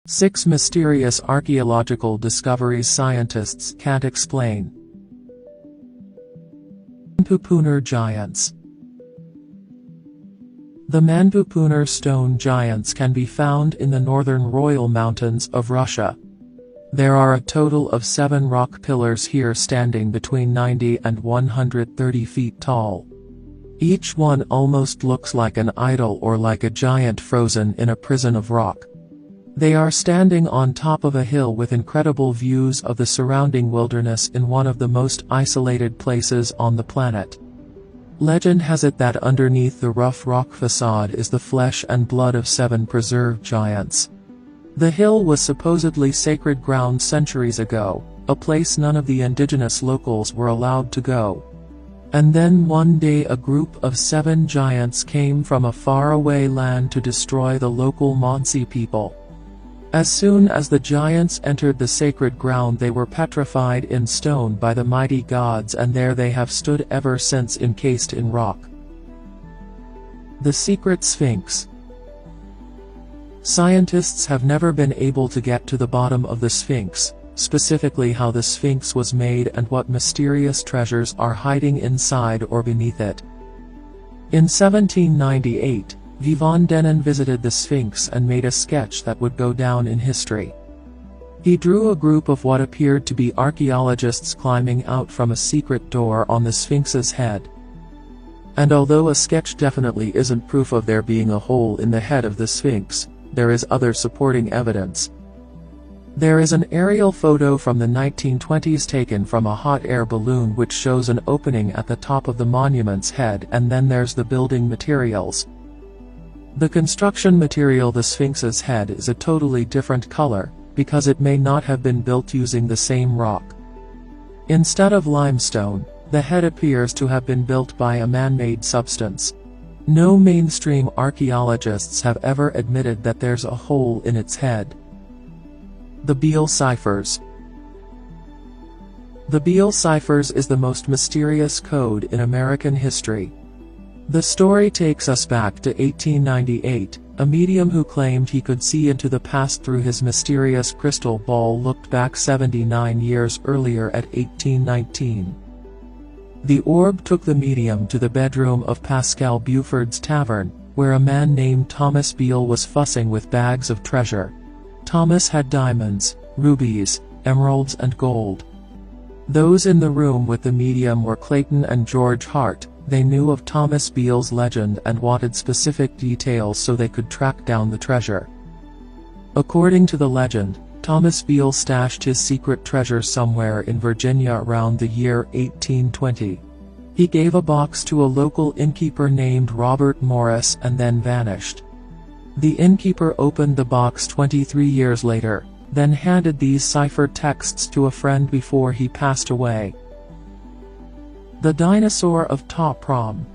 6 mysterious archaeological discoveries scientists can't explain. Manpupuner giants. The Manpupuner stone giants can be found in the northern Royal Mountains of Russia. There are a total of 7 rock pillars here standing between 90 and 130 feet tall. Each one almost looks like an idol or like a giant frozen in a prison of rock. They are standing on top of a hill with incredible views of the surrounding wilderness in one of the most isolated places on the planet. Legend has it that underneath the rough rock facade is the flesh and blood of 7 preserved giants. The hill was supposedly sacred ground centuries ago, a place none of the indigenous locals were allowed to go. And then one day a group of 7 giants came from a faraway land to destroy the local Mansi people. As soon as the giants entered the sacred ground, they were petrified in stone by the mighty gods, and there they have stood ever since, encased in rock. The secret Sphinx. Scientists have never been able to get to the bottom of the Sphinx, specifically how the Sphinx was made and what mysterious treasures are hiding inside or beneath it. In 1798, Vivant Denon visited the Sphinx and made a sketch that would go down in history. He drew a group of what appeared to be archaeologists climbing out from a secret door on the Sphinx's head. And although a sketch definitely isn't proof of there being a hole in the head of the Sphinx, there is other supporting evidence. There is an aerial photo from the 1920s taken from a hot air balloon which shows an opening at the top of the monument's head, and then there's the building materials. The construction material, the Sphinx's head, is a totally different color, because it may not have been built using the same rock. Instead of limestone, the head appears to have been built by a man-made substance. No mainstream archaeologists have ever admitted that there's a hole in its head. The Beale ciphers. The Beale ciphers is the most mysterious code in American history. The story takes us back to 1898. A medium who claimed he could see into the past through his mysterious crystal ball looked back 79 years earlier at 1819. The orb took the medium to the bedroom of Pascal Buford's tavern, where a man named Thomas Beale was fussing with bags of treasure. Thomas had diamonds, rubies, emeralds and gold. Those in the room with the medium were Clayton and George Hart. They knew of Thomas Beale's legend and wanted specific details so they could track down the treasure. According to the legend, Thomas Beale stashed his secret treasure somewhere in Virginia around the year 1820. He gave a box to a local innkeeper named Robert Morris and then vanished. The innkeeper opened the box 23 years later, then handed these ciphered texts to a friend before he passed away. The dinosaur of Ta Prohm.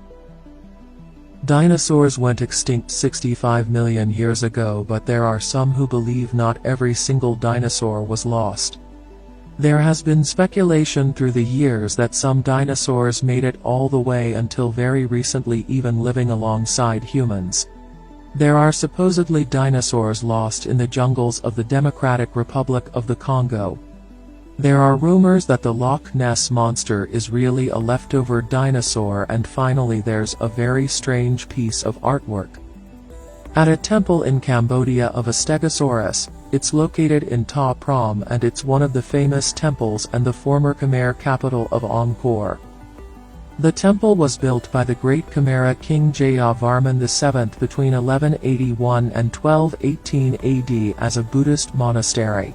Dinosaurs went extinct 65 million years ago, but there are some who believe not every single dinosaur was lost. There has been speculation through the years that some dinosaurs made it all the way until very recently, even living alongside humans. There are supposedly dinosaurs lost in the jungles of the Democratic Republic of the Congo. There are rumors that the Loch Ness Monster is really a leftover dinosaur, and finally there's a very strange piece of artwork. At a temple in Cambodia of a Stegosaurus, it's located in Ta Prohm, and it's one of the famous temples and the former Khmer capital of Angkor. The temple was built by the great Khmer King Jayavarman VII between 1181 and 1218 AD as a Buddhist monastery.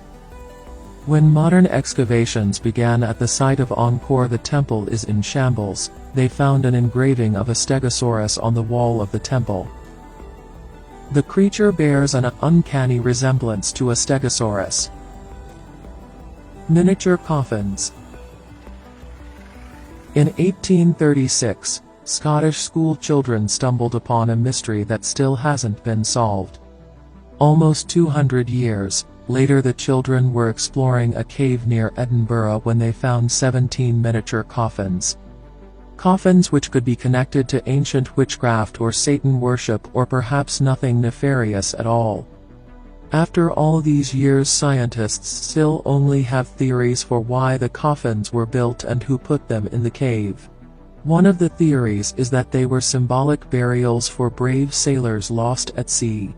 When modern excavations began at the site of Angkor, the temple is in shambles. They found an engraving of a Stegosaurus on the wall of the temple. The creature bears an uncanny resemblance to a Stegosaurus. Miniature coffins. In 1836, Scottish school children stumbled upon a mystery that still hasn't been solved. Almost 200 years later, the children were exploring a cave near Edinburgh when they found 17 miniature coffins. Coffins which could be connected to ancient witchcraft or Satan worship, or perhaps nothing nefarious at all. After all these years, scientists still only have theories for why the coffins were built and who put them in the cave. One of the theories is that they were symbolic burials for brave sailors lost at sea.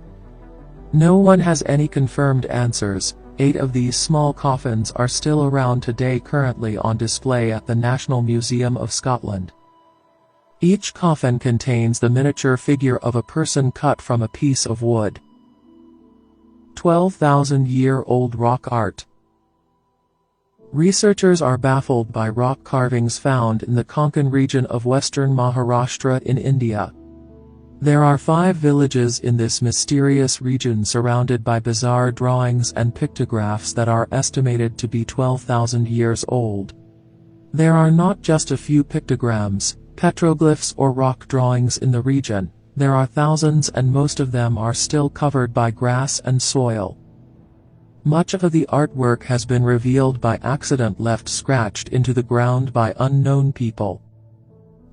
No one has any confirmed answers. 8 of these small coffins are still around today, currently on display at the National Museum of Scotland. Each coffin contains the miniature figure of a person cut from a piece of wood. 12,000-year-old rock art. Researchers are baffled by rock carvings found in the Konkan region of western Maharashtra in India. There are 5 villages in this mysterious region surrounded by bizarre drawings and pictographs that are estimated to be 12,000 years old. There are not just a few pictograms, petroglyphs or rock drawings in the region. There are thousands, and most of them are still covered by grass and soil. Much of the artwork has been revealed by accident, left scratched into the ground by unknown people.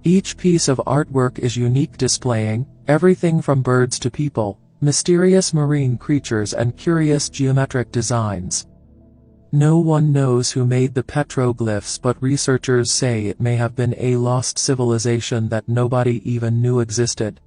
Each piece of artwork is unique, displaying everything from birds to people, mysterious marine creatures and curious geometric designs. No one knows who made the petroglyphs, but researchers say it may have been a lost civilization that nobody even knew existed.